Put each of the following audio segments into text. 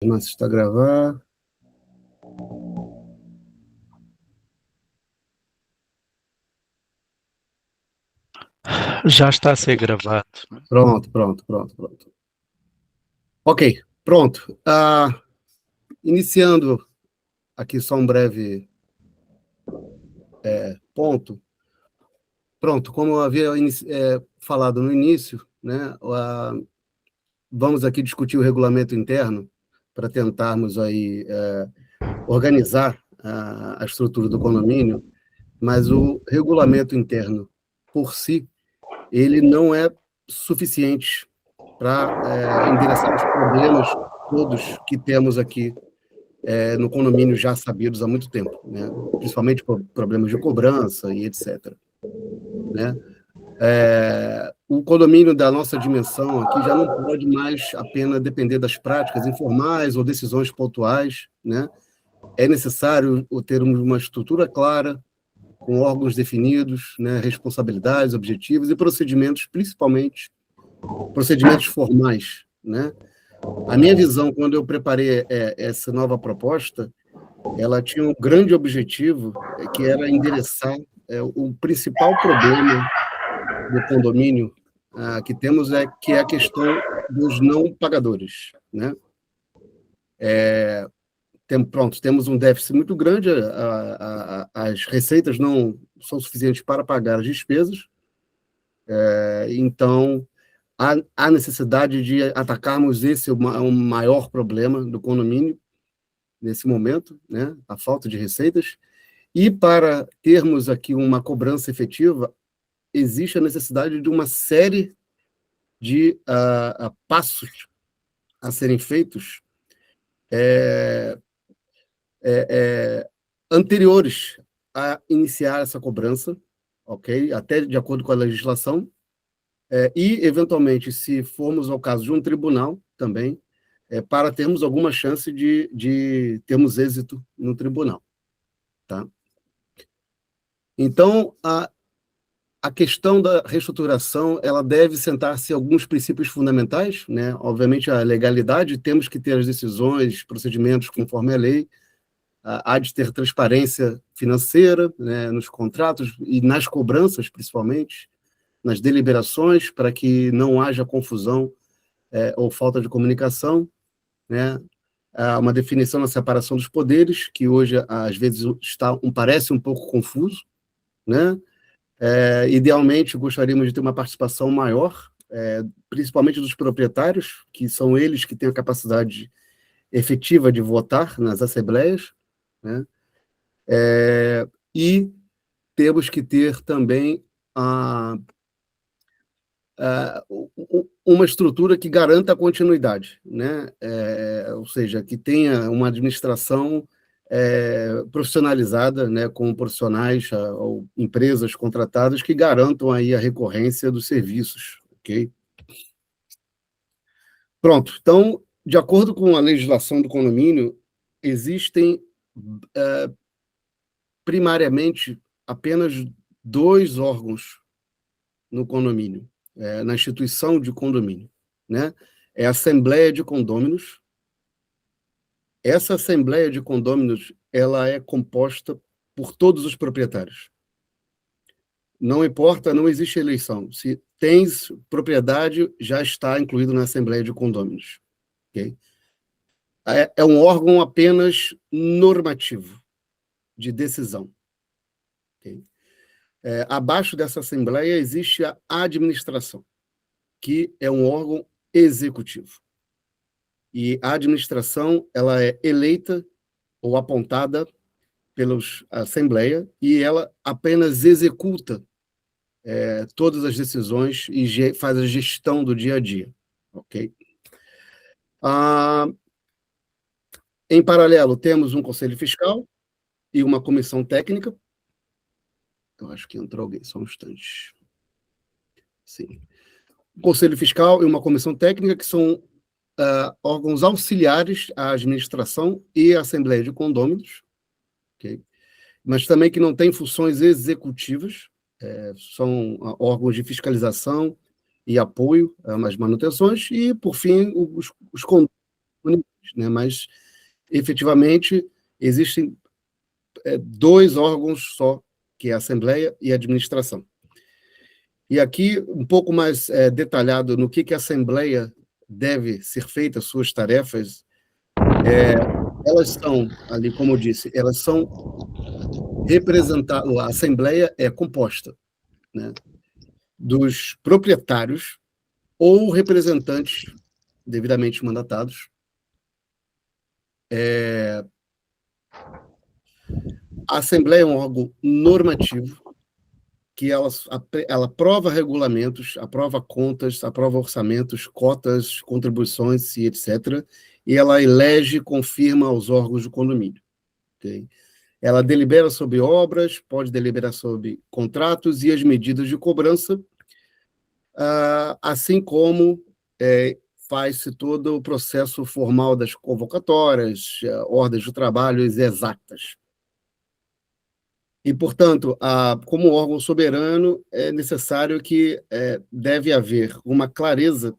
Mas está a gravar. Já está a ser gravado. Pronto. Ok, pronto. Iniciando aqui só um breve ponto. Pronto, como eu havia falado no início, né, vamos aqui discutir o regulamento interno para tentarmos aí organizar a estrutura do condomínio, mas o regulamento interno, por si, ele não é suficiente para endereçar os problemas todos que temos aqui no condomínio já sabidos há muito tempo, né? Principalmente problemas de cobrança e etc. Né? O condomínio da nossa dimensão aqui já não pode mais apenas depender das práticas informais ou decisões pontuais, né? É necessário termos uma estrutura clara, com órgãos definidos, né? Responsabilidades, objetivos e procedimentos, principalmente procedimentos formais, né? A minha visão, quando eu preparei essa nova proposta, ela tinha um grande objetivo, que era endereçar o principal problema do condomínio que temos, que é a questão dos não pagadores, né? Temos um déficit muito grande, as receitas não são suficientes para pagar as despesas, então há necessidade de atacarmos esse um maior problema do condomínio nesse momento, né? A falta de receitas. E para termos aqui uma cobrança efetiva, existe a necessidade de uma série de passos a serem feitos anteriores a iniciar essa cobrança, ok? Até de acordo com a legislação, e, eventualmente, se formos ao caso de um tribunal também, para termos alguma chance de termos êxito no tribunal. Tá? Então, a questão da reestruturação, ela deve sentar-se em alguns princípios fundamentais, né? Obviamente, a legalidade, temos que ter as decisões, procedimentos conforme a lei, há de ter transparência financeira, né, nos contratos e nas cobranças, principalmente, nas deliberações, para que não haja confusão ou falta de comunicação, né? Há uma definição na separação dos poderes, que hoje, às vezes, parece um pouco confuso, né? Idealmente, gostaríamos de ter uma participação maior, principalmente dos proprietários, que são eles que têm a capacidade efetiva de votar nas assembleias, né? E temos que ter também uma estrutura que garanta a continuidade, né? Ou seja, que tenha uma administração profissionalizada, né, com profissionais ou empresas contratadas que garantam aí a recorrência dos serviços, ok? Pronto, então, de acordo com a legislação do condomínio, existem primariamente apenas 2 órgãos no condomínio, na instituição de condomínio, né? É a Assembleia de Condôminos. Essa Assembleia de Condôminos, ela é composta por todos os proprietários. Não importa, não existe eleição. Se tens propriedade, já está incluído na Assembleia de Condôminos. Okay? É um órgão apenas normativo, de decisão. Okay? Abaixo dessa Assembleia existe a administração, que é um órgão executivo. E a administração, ela é eleita ou apontada pela Assembleia e ela apenas executa todas as decisões e faz a gestão do dia a dia. Ok? Em paralelo, temos um conselho fiscal e uma comissão técnica. Eu acho que entrou alguém, só um instante. Sim. O conselho fiscal e uma comissão técnica, que são órgãos auxiliares à administração e à Assembleia de Condôminos, okay? Mas também que não têm funções executivas, são órgãos de fiscalização e apoio às manutenções, e, por fim, os condôminos, né? Mas, efetivamente, existem dois órgãos só, que é a Assembleia e a Administração. E aqui, um pouco mais detalhado no que a Assembleia deve ser feita, suas tarefas, elas são, ali, como eu disse, elas são representadas, a Assembleia é composta, né, dos proprietários ou representantes devidamente mandatados. A Assembleia é um órgão normativo, que ela aprova regulamentos, aprova contas, aprova orçamentos, cotas, contribuições e etc. E ela elege e confirma os órgãos do condomínio. Okay? Ela delibera sobre obras, pode deliberar sobre contratos e as medidas de cobrança, assim como faz-se todo o processo formal das convocatórias, ordens de trabalho exatas. E, portanto, como órgão soberano, é necessário que deve haver uma clareza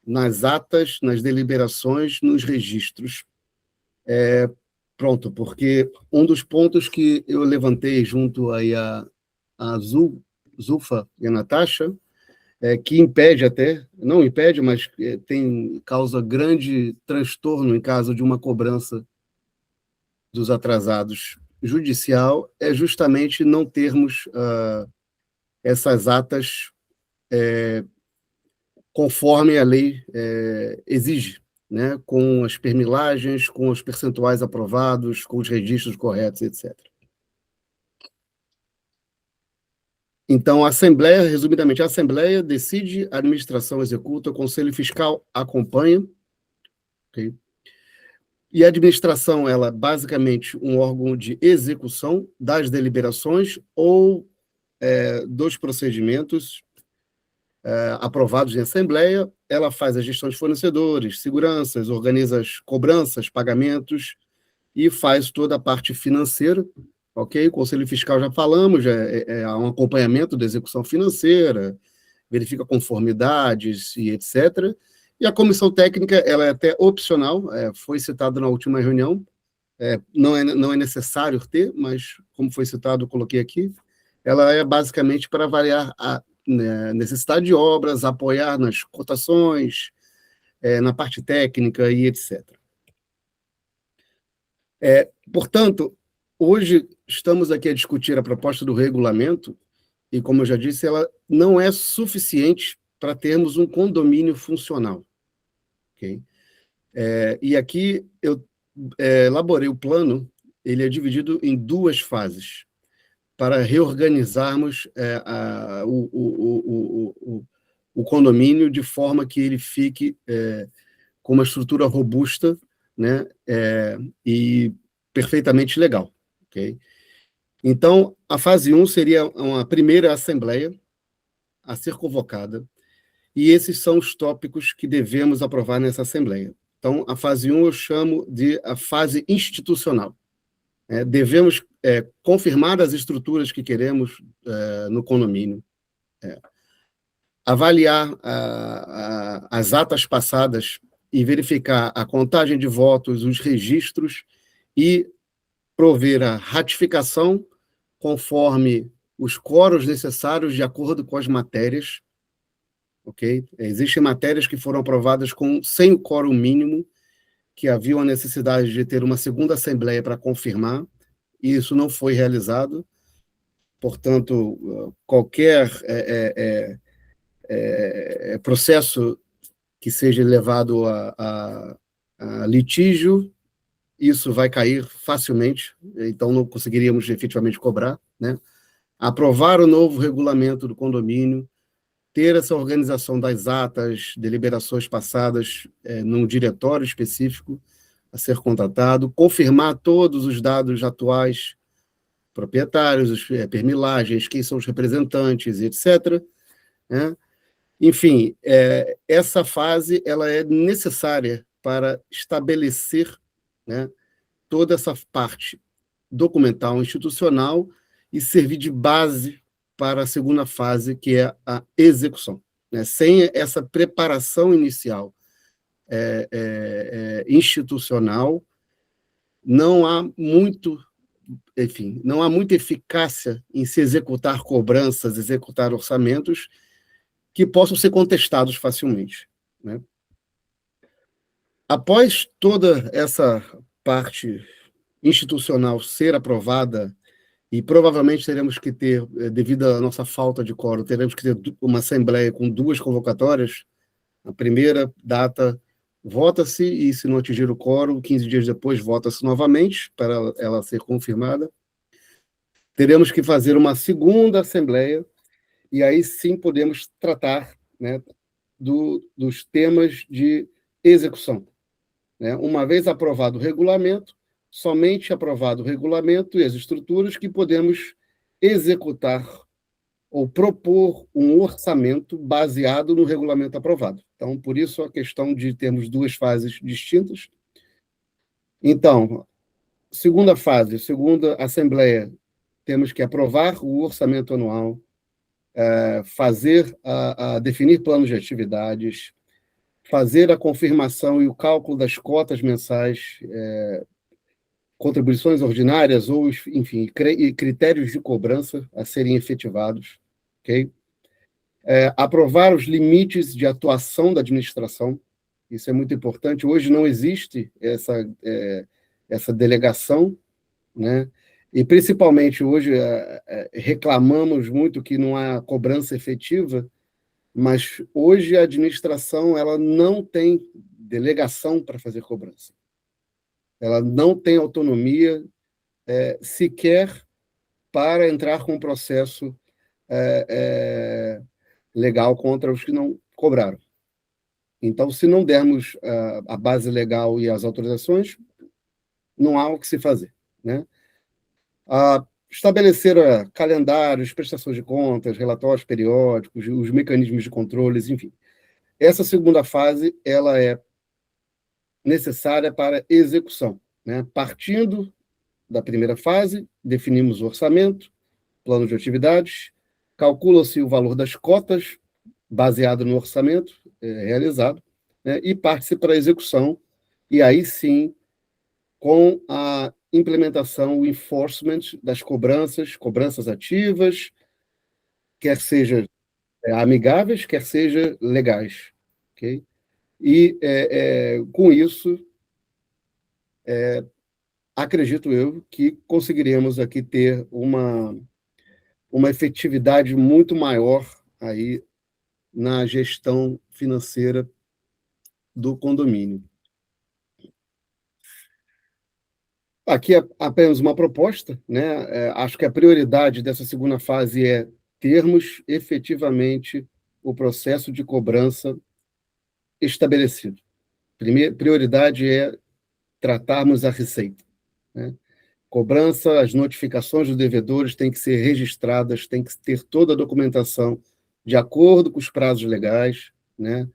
nas atas, nas deliberações, nos registros. Pronto, porque um dos pontos que eu levantei junto aí a Zulfa e a Natasha, que impede até, não impede, mas causa grande transtorno em caso de uma cobrança dos atrasados judicial, é justamente não termos essas atas conforme a lei exige, né? Com as permilagens, com os percentuais aprovados, com os registros corretos, etc. Então, a Assembleia, resumidamente, a Assembleia decide, a administração executa, o Conselho Fiscal acompanha, okay? E a administração, ela é basicamente um órgão de execução das deliberações ou dos procedimentos aprovados em Assembleia. Ela faz a gestão de fornecedores, seguranças, organiza as cobranças, pagamentos e faz toda a parte financeira. Ok? O Conselho Fiscal já falamos, há um acompanhamento da execução financeira, verifica conformidades e etc. E a comissão técnica, ela é até opcional, foi citado na última reunião, não é necessário ter, mas como foi citado, eu coloquei aqui, ela é basicamente para avaliar a necessidade de obras, apoiar nas cotações, na parte técnica e etc. Portanto, hoje estamos aqui a discutir a proposta do regulamento e, como eu já disse, ela não é suficiente para termos um condomínio funcional. Okay? E aqui eu elaborei o plano, ele é dividido em duas fases, para reorganizarmos o condomínio de forma que ele fique com uma estrutura robusta, né, e perfeitamente legal. Okay? Então, a fase 1 seria uma primeira assembleia a ser convocada, e esses são os tópicos que devemos aprovar nessa assembleia. Então, a fase 1 eu chamo de a fase institucional. Devemos confirmar as estruturas que queremos no condomínio, avaliar as atas passadas e verificar a contagem de votos, os registros e prover a ratificação conforme os quóruns necessários de acordo com as matérias. Okay? Existem matérias que foram aprovadas sem o quórum mínimo, que havia a necessidade de ter uma segunda assembleia para confirmar, e isso não foi realizado. Portanto, qualquer processo que seja levado a litígio, isso vai cair facilmente, então não conseguiríamos efetivamente cobrar, né? Aprovar o novo regulamento do condomínio, ter essa organização das atas, deliberações passadas num diretório específico a ser contratado, confirmar todos os dados atuais, proprietários, permilagens, quem são os representantes, etc. Né? Enfim, essa fase ela é necessária para estabelecer, né, toda essa parte documental institucional e servir de base para a segunda fase, que é a execução. Né? Sem essa preparação inicial institucional, não há muito, enfim, não há muita eficácia em se executar cobranças, executar orçamentos que possam ser contestados facilmente, né? Após toda essa parte institucional ser aprovada, e provavelmente teremos que ter, devido à nossa falta de quórum, teremos que ter uma assembleia com 2 convocatórias. A primeira data vota-se e, se não atingir o quórum, 15 dias depois vota-se novamente para ela ser confirmada. Teremos que fazer uma segunda assembleia e aí sim podemos tratar, né, dos temas de execução, né? Uma vez aprovado o regulamento, somente aprovado o regulamento e as estruturas que podemos executar ou propor um orçamento baseado no regulamento aprovado. Então, por isso a questão de termos 2 fases distintas. Então, segunda fase, segunda assembleia, temos que aprovar o orçamento anual, definir planos de atividades, fazer a confirmação e o cálculo das cotas mensais, contribuições ordinárias ou, enfim, critérios de cobrança a serem efetivados, ok? Aprovar os limites de atuação da administração, isso é muito importante. Hoje não existe essa delegação, né? E, principalmente, hoje reclamamos muito que não há cobrança efetiva, mas hoje a administração ela não tem delegação para fazer cobrança. Ela não tem autonomia sequer para entrar com um processo legal contra os que não cobraram. Então, se não dermos a base legal e as autorizações, não há o que se fazer, né? Estabelecer calendários, prestações de contas, relatórios periódicos, os mecanismos de controles, enfim. Essa segunda fase ela é necessária para execução, né? Partindo da primeira fase, definimos o orçamento, plano de atividades, calcula-se o valor das cotas baseado no orçamento realizado, né? E parte-se para a execução, e aí sim, com a implementação, o enforcement das cobranças ativas, quer seja amigáveis, quer seja legais, ok? E, com isso, acredito eu que conseguiremos aqui ter uma efetividade muito maior aí na gestão financeira do condomínio. Aqui é apenas uma proposta, né? Acho que a prioridade dessa segunda fase é termos efetivamente o processo de cobrança estabelecido. Primeira prioridade é tratarmos a receita, né? Cobrança, as notificações dos devedores têm que ser registradas, tem que ter toda a documentação de acordo com os prazos legais, né?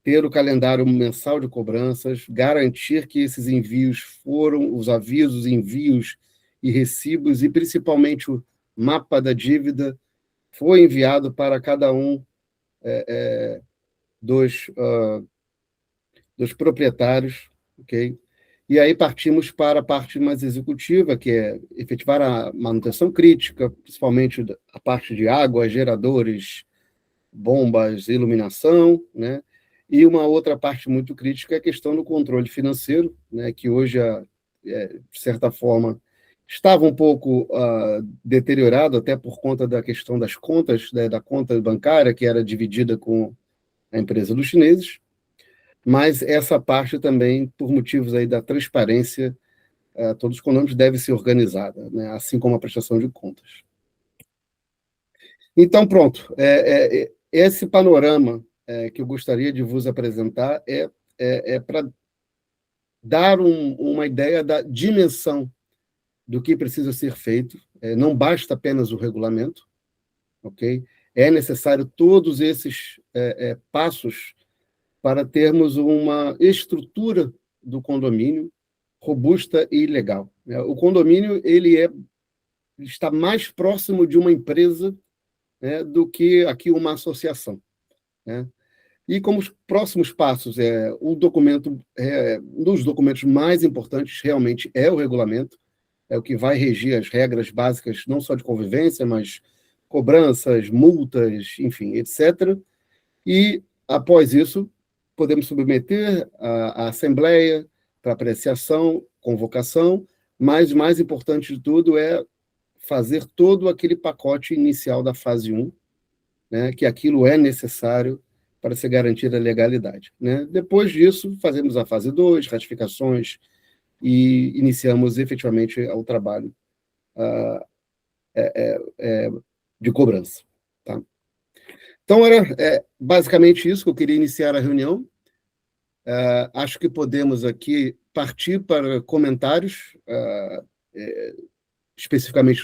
Ter o calendário mensal de cobranças, garantir que esses envios foram, os avisos, envios e recibos, e principalmente o mapa da dívida, foi enviado para cada um dos, dos proprietários, ok? E aí partimos para a parte mais executiva, que é efetivar a manutenção crítica, principalmente a parte de água, geradores, bombas, iluminação, né? E uma outra parte muito crítica é a questão do controle financeiro, né? Que hoje, de certa forma, estava um pouco deteriorado, até por conta da questão das contas, né? Da conta bancária, que era dividida com a empresa dos chineses, mas essa parte também, por motivos aí da transparência, todos os condomínios devem ser organizada, né? Assim como a prestação de contas. Então, pronto. Esse panorama que eu gostaria de vos apresentar é para dar uma ideia da dimensão do que precisa ser feito. Não basta apenas o regulamento, ok? É necessário todos esses passos para termos uma estrutura do condomínio robusta e legal. O condomínio está mais próximo de uma empresa, né, do que aqui uma associação, né? E como os próximos passos, um dos documentos mais importantes realmente é o regulamento, é o que vai regir as regras básicas, não só de convivência, mas cobranças, multas, enfim, etc. E, após isso, podemos submeter à Assembleia para apreciação, convocação, mas o mais importante de tudo é fazer todo aquele pacote inicial da fase 1, né, que aquilo é necessário para se garantir a legalidade. Né? Depois disso, fazemos a fase 2, ratificações, e iniciamos efetivamente o trabalho de cobrança. Tá? Então, era basicamente isso que eu queria iniciar a reunião. Acho que podemos aqui partir para comentários, especificamente